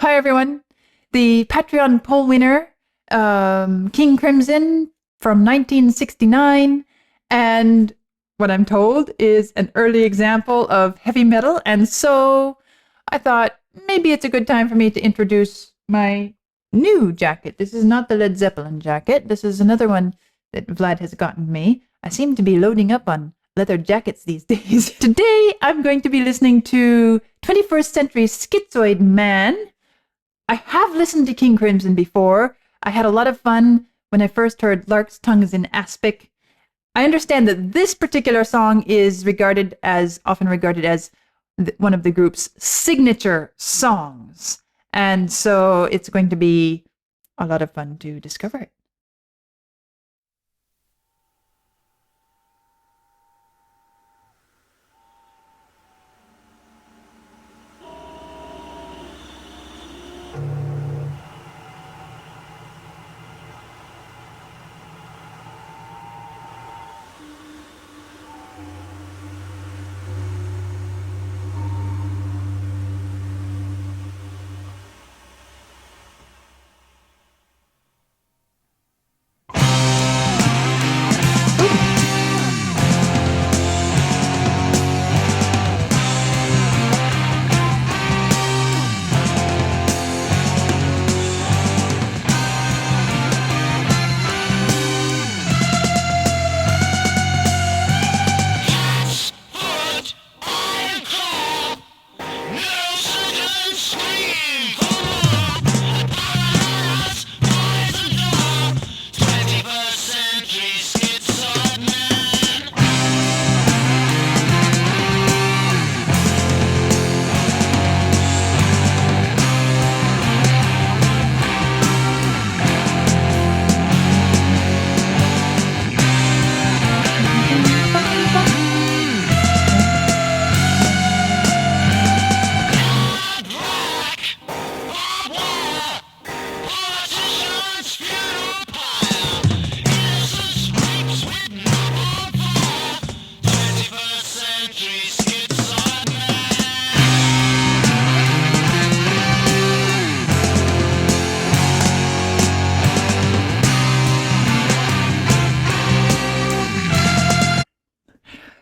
Hi, everyone. The Patreon poll winner, King Crimson from 1969, and what I'm told is an early example of heavy metal. And so I thought maybe it's a good time for me to introduce my new jacket. This is not the Led Zeppelin jacket. This is another one that Vlad has gotten me. I seem to be loading up on leather jackets these days. Today, I'm going to be listening to 21st Century Schizoid Man. I have listened to King Crimson before. I had a lot of fun when I first heard Lark's Tongues in Aspic. I understand that this particular song is often regarded as one of the group's signature songs. And so it's going to be a lot of fun to discover it.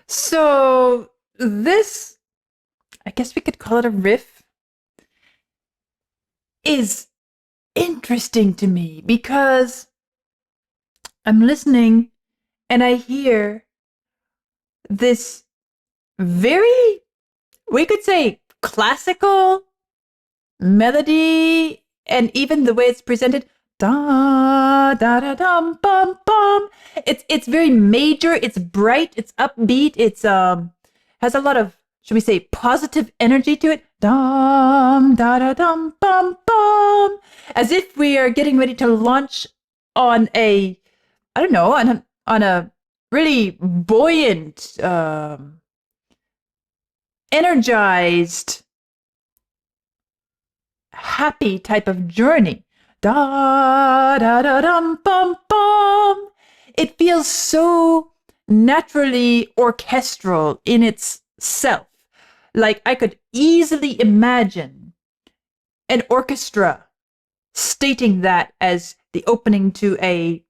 So this, I guess we could call it a riff, is interesting to me because I'm listening and I hear this very, we could say, classical melody, and even the way it's presented, da da da dum bum bum. It's very major. It's bright. It's upbeat. It's has a lot of, should we say, positive energy to it. Dum da da dum bum bum, as if we are getting ready to launch on a, I don't know, on a really buoyant, energized, happy type of journey. Da da da dum bum bum. It feels so naturally orchestral in itself. Like I could easily imagine an orchestra stating that as the opening to a,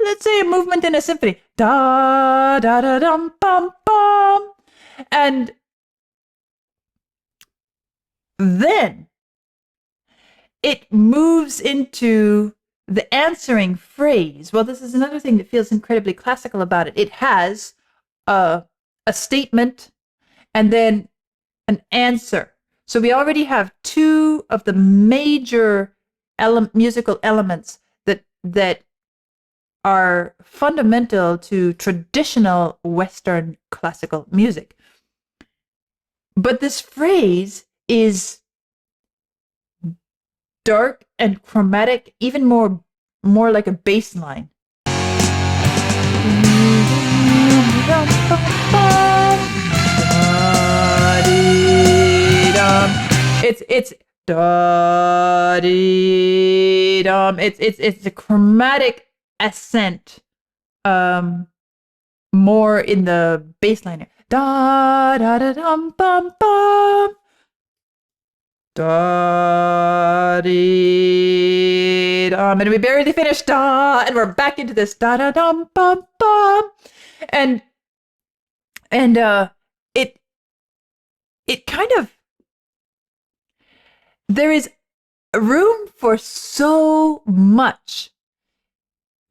let's say, a movement in a symphony. Da da da dum bum bum. And then it moves into the answering phrase. Well, this is another thing that feels incredibly classical about it. It has a statement and then an answer. So we already have two of the major musical elements that are fundamental to traditional Western classical music. But this phrase is dark and chromatic, even more like a bass line. It's da dee dum. It's a chromatic ascent, more in the bass line. Da da da dum bum bum. da dee dum, and we barely finished da, and we're back into this da da dum bum bum, and it kind of, there is room for so much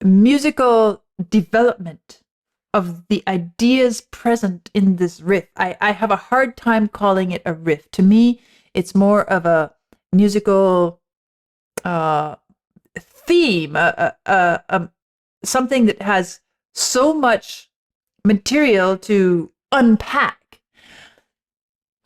musical development of the ideas present in this riff. I have a hard time calling it a riff. To me, it's more of a musical theme, something that has so much material to unpack.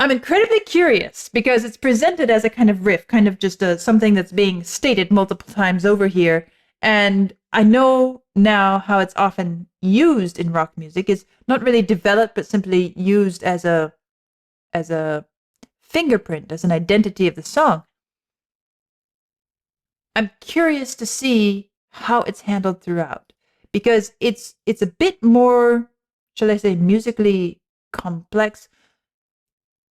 I'm incredibly curious because it's presented as a kind of riff, kind of just something that's being stated multiple times over here. And I know now how it's often used in rock music is not really developed, but simply used as a fingerprint, as an identity of the song. I'm curious to see how it's handled throughout, because it's a bit more, shall I say, musically complex.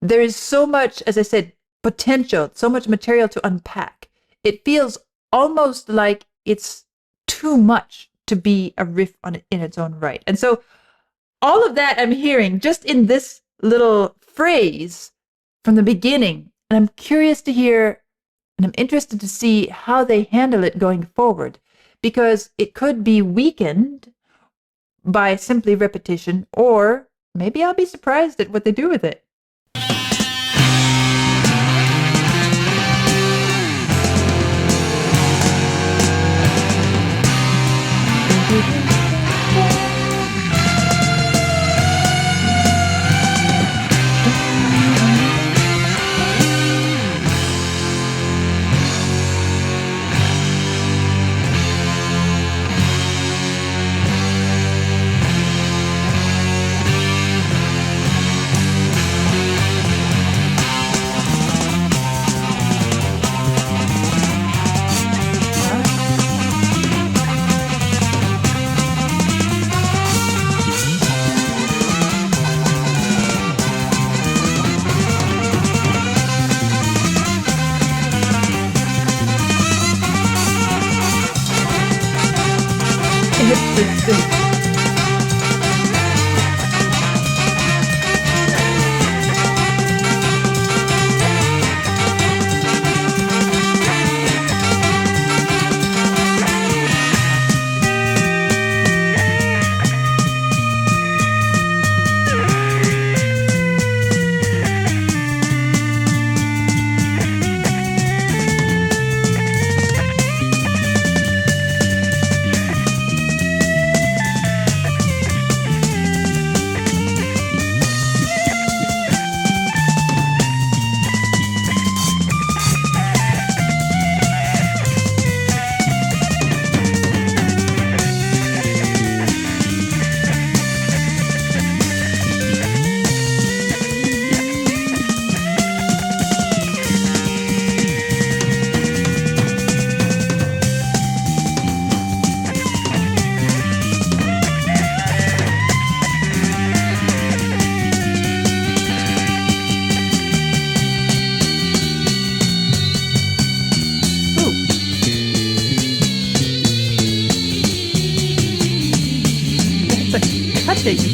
There is so much, as I said, potential, so much material to unpack. It feels almost like it's too much to be a riff in its own right. And so all of that I'm hearing just in this little phrase from the beginning. And I'm curious to hear, and I'm interested to see how they handle it going forward, because it could be weakened by simply repetition, or maybe I'll be surprised at what they do with it.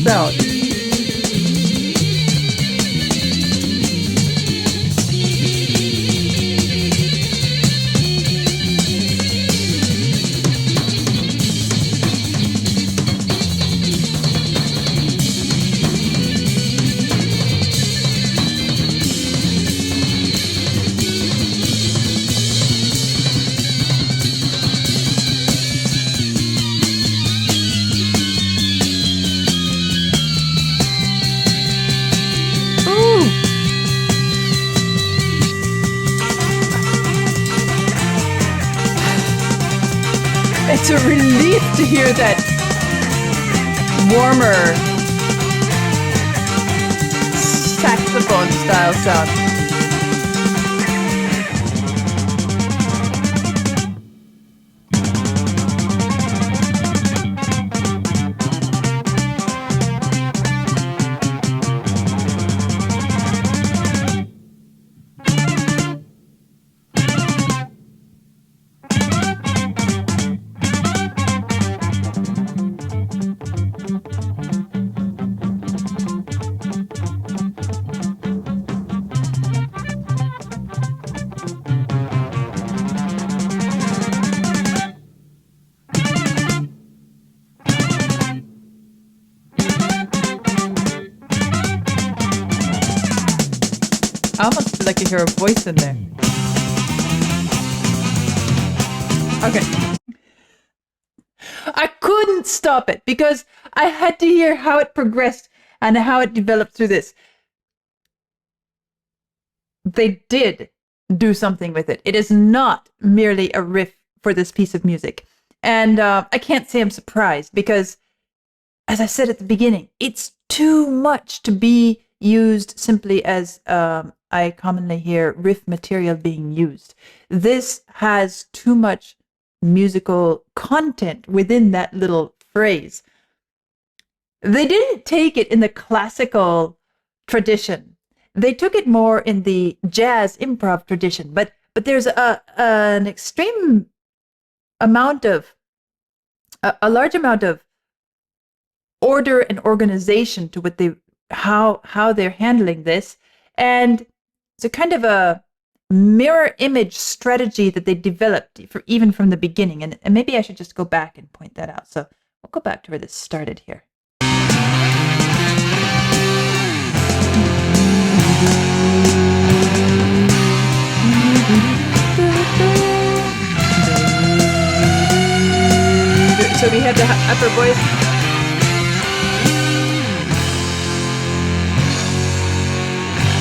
Sound. It's a relief to hear that warmer saxophone style sound. feel like I hear a voice in there. Okay. I couldn't stop it because I had to hear how it progressed and how it developed through this. They did do something with it. It is not merely a riff for this piece of music. And I can't say I'm surprised because, as I said at the beginning, it's too much to be used simply as I commonly hear riff material being used. This has too much musical content within that little phrase. They didn't take it in the classical tradition. They took it more in the jazz improv tradition, but there's an extreme amount of a large amount of order and organization to what how they're handling this, and it's a kind of a mirror image strategy that they developed even from the beginning, and maybe I should just go back and point that out. So we'll go back to where this started here. So we have the upper voice.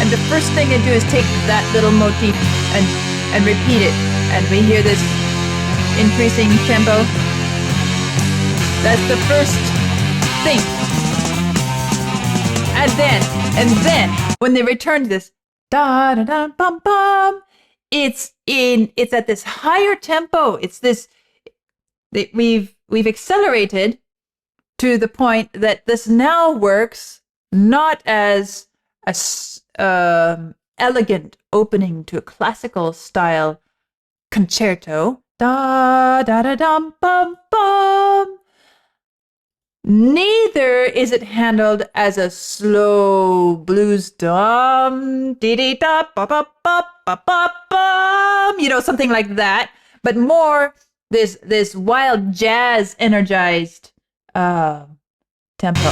And the first thing I do is take that little motif and repeat it. And we hear this increasing tempo. That's the first thing. And then when they return to this da da da bum bum, it's at this higher tempo. It's this we've accelerated to the point that this now works not as a elegant opening to a classical style concerto. Da da da dum bum bum. Neither is it handled as a slow blues dum dee dee da ba ba ba ba ba bum, something like that, but more this wild jazz energized tempo.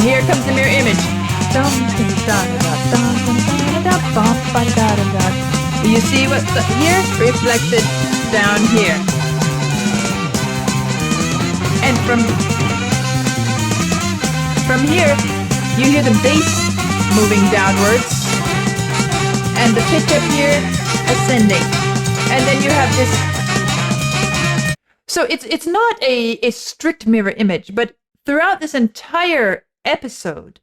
Here comes the mirror image. Do you see what's here? Reflected down here. And from here, you hear the bass moving downwards and the pitch up here ascending. And then you have this. So it's not a strict mirror image, but throughout this entire episode,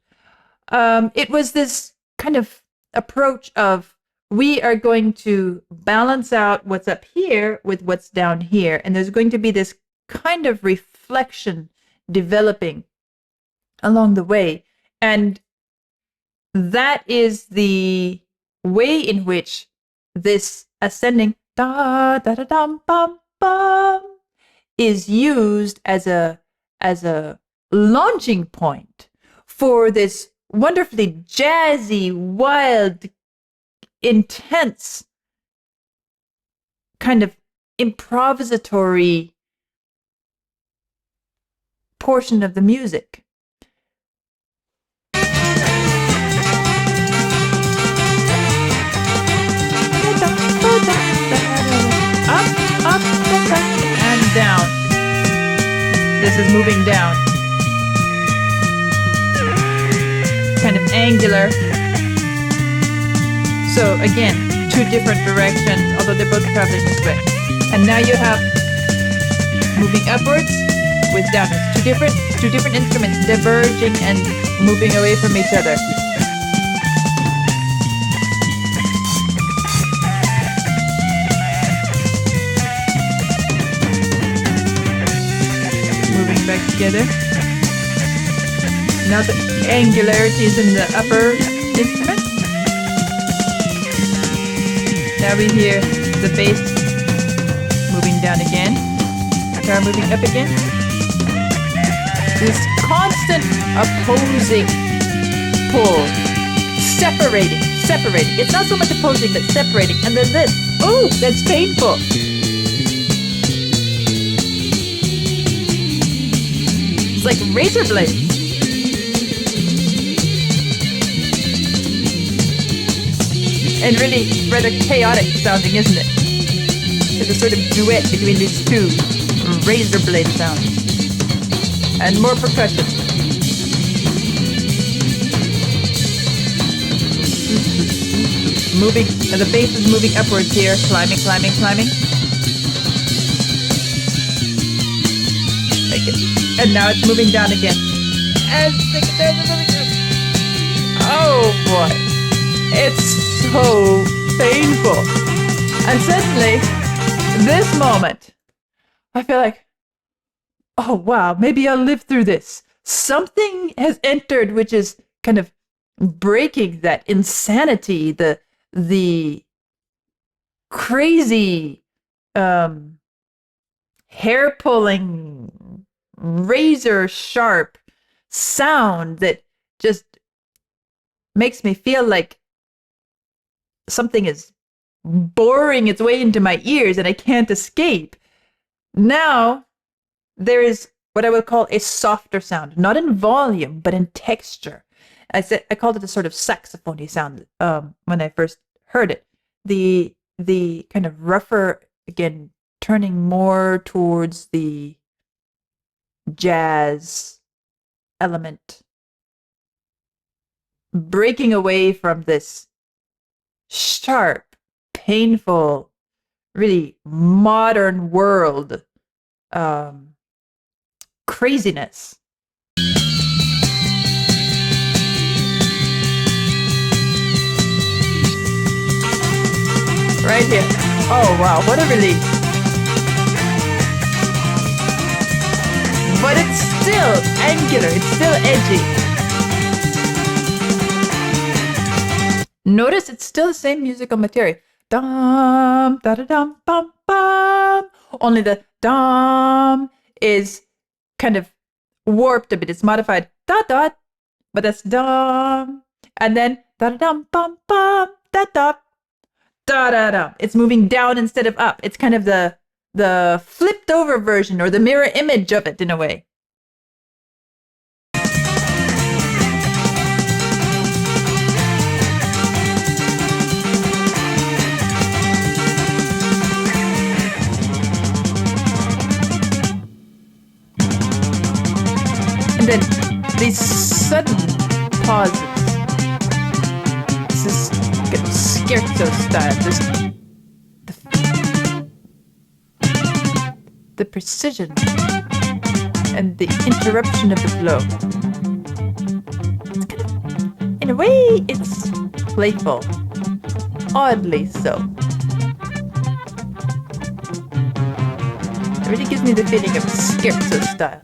it was this kind of approach of we are going to balance out what's up here with what's down here. And there's going to be this kind of reflection developing along the way. And that is the way in which this ascending da da da dum bum bum is used as a launching point for this wonderfully jazzy, wild, intense kind of improvisatory portion of the music. Up, and down. This is moving down. Kind of angular. So again, two different directions, although they're both traveling this way. And now you have moving upwards with downwards. Two different instruments diverging and moving away from each other. Moving back together. Now the angularity is in the upper instrument. Now we hear the bass moving down again, guitar moving up again. This constant opposing pull, separating. It's not so much opposing, but separating. And then this, oh, that's painful. It's like razor blades. And really rather chaotic sounding, isn't it? It's a sort of duet between these two razor blade sounds. And more percussion. Moving, and the bass is moving upwards here, climbing, climbing, climbing. Like it. And now it's moving down again. And oh boy, it's so painful. And suddenly, this moment, I feel like, oh wow, maybe I'll live through this. Something has entered which is kind of breaking that insanity, the crazy hair-pulling, razor-sharp sound that just makes me feel like something is boring its way into my ears and I can't escape. Now, there is what I would call a softer sound, not in volume, but in texture. I called it a sort of saxophony sound when I first heard it. The kind of rougher, again, turning more towards the jazz element, breaking away from this sharp, painful, really modern world craziness. Right here. Oh wow, what a relief. But it's still angular, it's still edgy. Notice it's still the same musical material. Dum, da da dum, bum, bum. Only the dum is kind of warped a bit. It's modified. Da da. But that's dum. And then da da dum, bum, bum, da da. Da da da. It's moving down instead of up. It's kind of the flipped over version or the mirror image of it in a way. And then these sudden pauses. This is kind of scherzo style. The precision and the interruption of the flow. It's kind of, in a way, it's playful. Oddly so. It really gives me the feeling of scherzo style.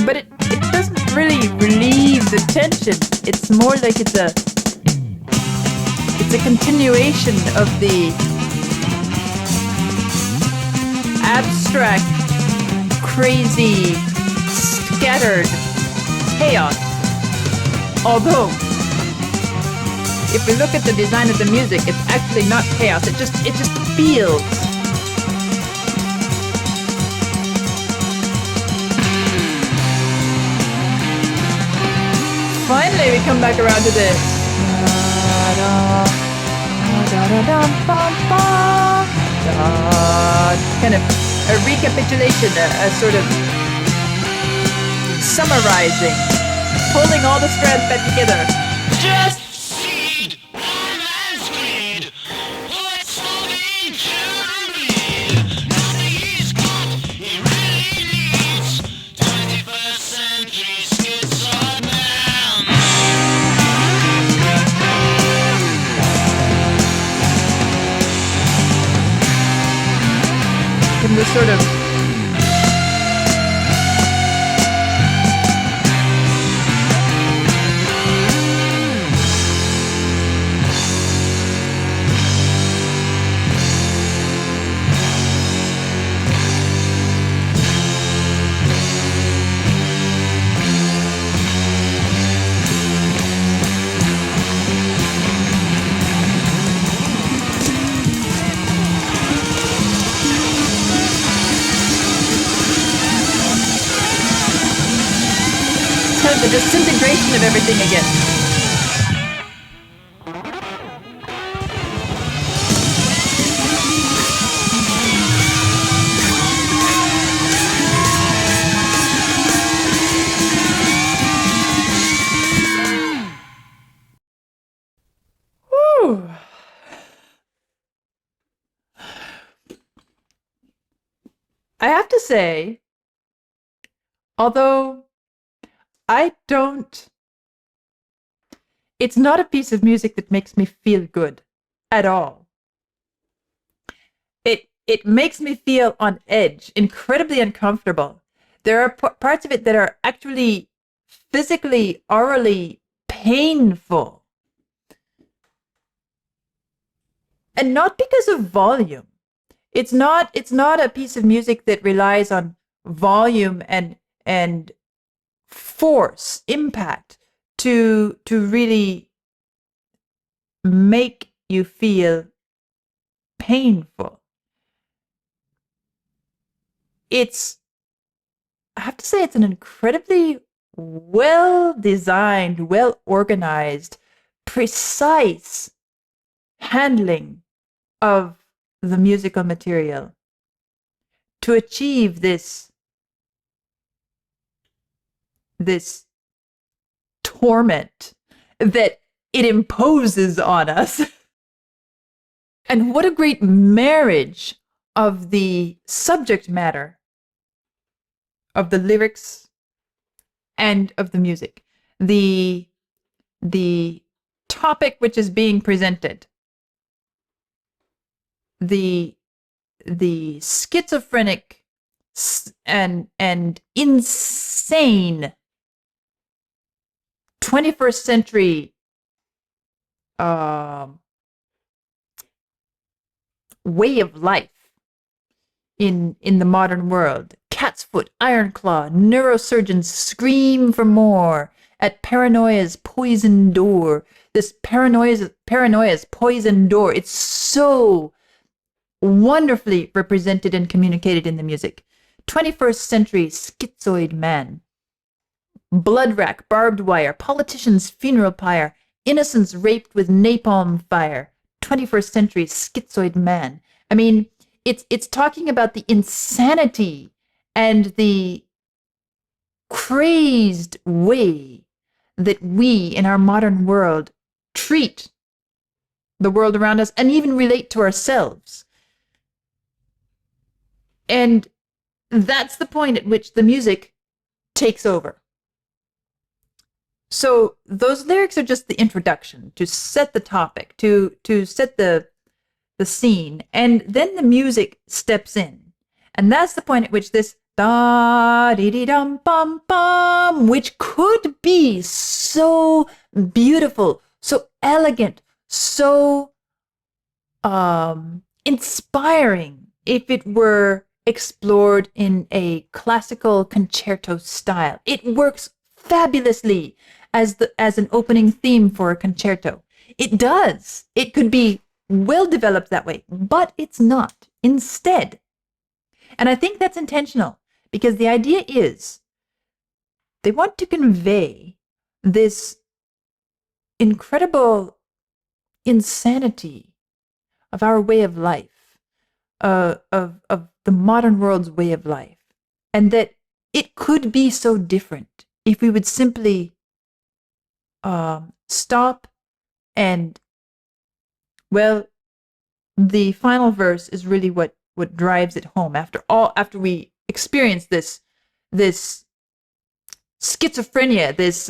But it doesn't really relieve the tension. It's more like it's a continuation of the abstract, crazy, scattered chaos. Although, if we look at the design of the music, it's actually not chaos. It just feels. Finally, we come back around to this. Kind of a recapitulation, a sort of summarizing, pulling all the strands back together. Just seed, romance creed, what's moving to read? Nothing is caught, he really leads 21st century schizoid man. In this sort of start the disintegration of everything again. Whew. I have to say, although it's not a piece of music that makes me feel good at all. It makes me feel on edge, incredibly uncomfortable. There are parts of it that are actually physically, orally painful. And not because of volume. It's not a piece of music that relies on volume and force, impact to really make you feel painful. I have to say, it's an incredibly well-designed, well-organized, precise handling of the musical material to achieve this torment that it imposes on us. And what a great marriage of the subject matter, of the lyrics, and of the music. The topic which is being presented, the schizophrenic and insane 21st century way of life in the modern world. Cat's foot, iron claw, neurosurgeons scream for more at paranoia's poison door. This paranoia's poison door. It's so wonderfully represented and communicated in the music. 21st century schizoid man. Blood rack, barbed wire, politician's funeral pyre, innocents raped with napalm fire. 21st century schizoid man. I mean, it's talking about the insanity and the crazed way that we in our modern world treat the world around us and even relate to ourselves. And that's the point at which the music takes over. So those lyrics are just the introduction to set the topic, to set the scene, and then the music steps in. And that's the point at which this da dee dee dum bum bum, which could be so beautiful, so elegant, so inspiring if it were explored in a classical concerto style. It works fabulously as an opening theme for a concerto. It does. It could be well developed that way, but it's not. Instead, and I think that's intentional, because the idea is they want to convey this incredible insanity of our way of life, of the modern world's way of life, and that it could be so different if we would simply stop and, well, the final verse is really what drives it home. After we experience this schizophrenia, this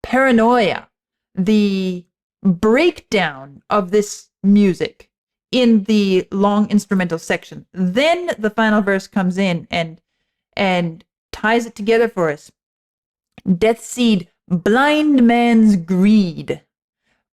paranoia, the breakdown of this music in the long instrumental section, then the final verse comes in and ties it together for us. Death seed, blind man's greed.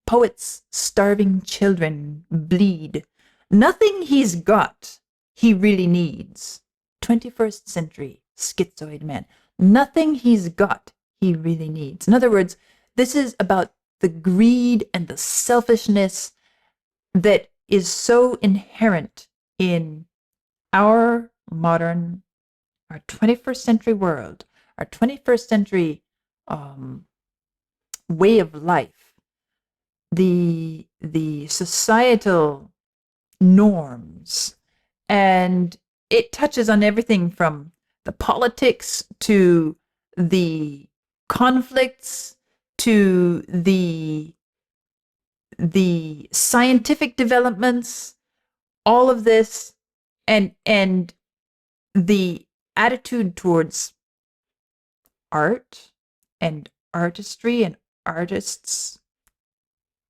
Poets, starving children bleed. Nothing he's got, he really needs. 21st century schizoid man. Nothing he's got, he really needs. In other words, this is about the greed and the selfishness that is so inherent in our 21st century world, our 21st century um, way of life, the societal norms, and it touches on everything from the politics to the conflicts to the scientific developments, all of this, and the attitude towards art and artistry and artists.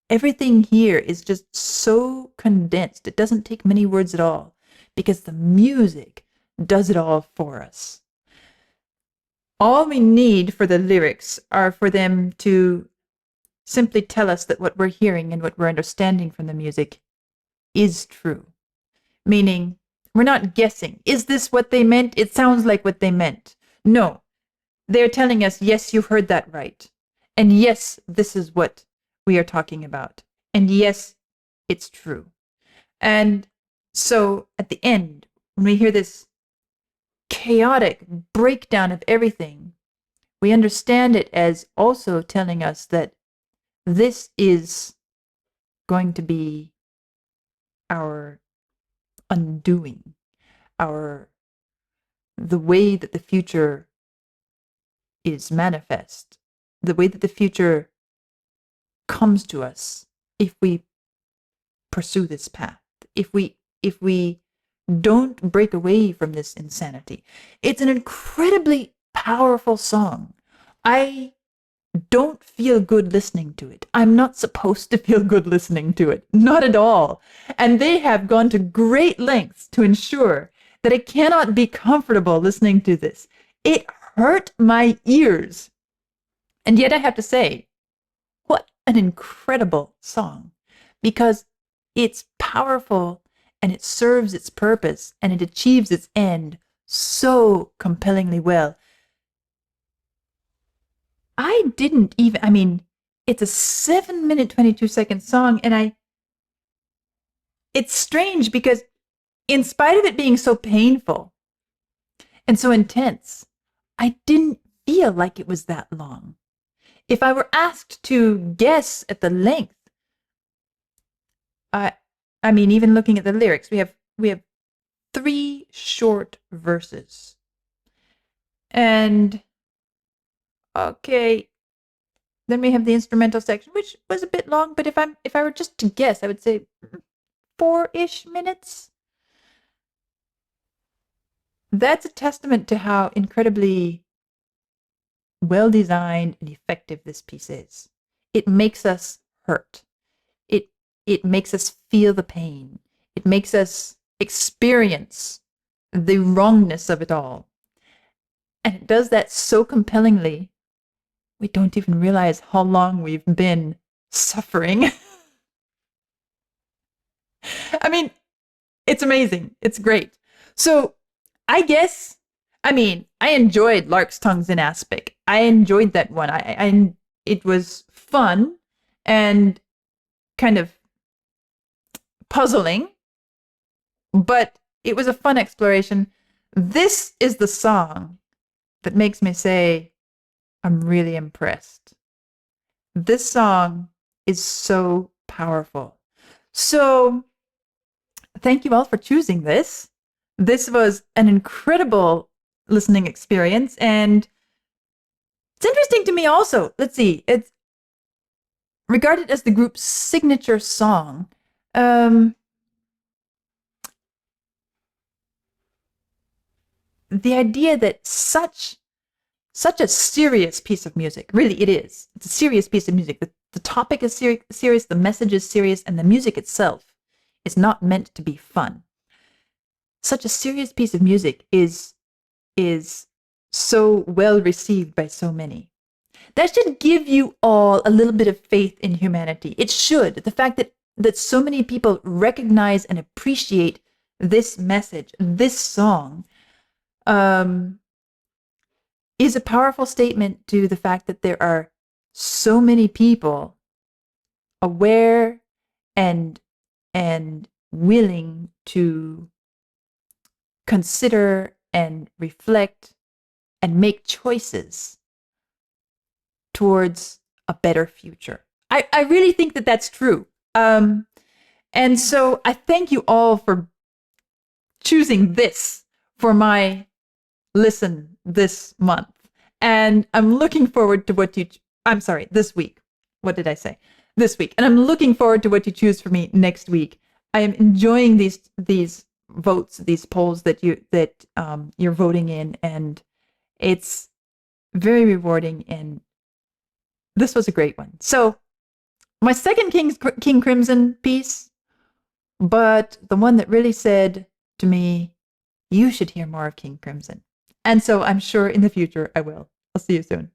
Everything here is just so condensed. It doesn't take many words at all because the music does it all for us. All we need for the lyrics are for them to simply tell us that what we're hearing and what we're understanding from the music is true. Meaning, we're not guessing. Is this what they meant? It sounds like what they meant. No, they're telling us, yes, you heard that right. And yes, this is what we are talking about. And yes, it's true. And so at the end, when we hear this chaotic breakdown of everything, we understand it as also telling us that this is going to be our undoing, the way that the future is manifest, the way that the future comes to us if we pursue this path, if we don't break away from this insanity. It's an incredibly powerful song. I don't feel good listening to it. I'm not supposed to feel good listening to it. Not at all. And they have gone to great lengths to ensure that I cannot be comfortable listening to this. It hurt my ears. And yet I have to say, what an incredible song. Because it's powerful and it serves its purpose and it achieves its end so compellingly well. It's a 7-minute, 22-second song, and it's strange because in spite of it being so painful and so intense, I didn't feel like it was that long. If I were asked to guess at the length, even looking at the lyrics, we have 3 short verses. And okay, then we have the instrumental section, which was a bit long, but if I were just to guess, I would say 4-ish minutes. That's a testament to how incredibly well designed and effective this piece is. It makes us hurt. It makes us feel the pain. It makes us experience the wrongness of it all. And it does that so compellingly, we don't even realize how long we've been suffering. It's amazing. It's great. So I guess, I enjoyed Lark's Tongues in Aspic. I enjoyed that one. It was fun and kind of puzzling, but it was a fun exploration. This is the song that makes me say, I'm really impressed. This song is so powerful. So thank you all for choosing this. This was an incredible listening experience, and it's interesting to me also. Let's see, it's regarded as the group's signature song. The idea that such a serious piece of music, really it is. It's a serious piece of music. The topic is serious, the message is serious, and the music itself is not meant to be fun. Such a serious piece of music is so well received by so many. That should give you all a little bit of faith in humanity. It should. The fact that so many people recognize and appreciate this message, this song, is a powerful statement to the fact that there are so many people aware and willing to consider and reflect and make choices towards a better future. I really think that that's true. And so I thank you all for choosing this for my listen this month. And I'm looking forward to what this week. What did I say? This week. And I'm looking forward to what you choose for me next week. I am enjoying these votes, these polls that you're voting in, and it's very rewarding. And this was a great one. So my second King Crimson piece, but the one that really said to me, you should hear more of King Crimson. And so I'm sure in the future I will. I'll see you soon.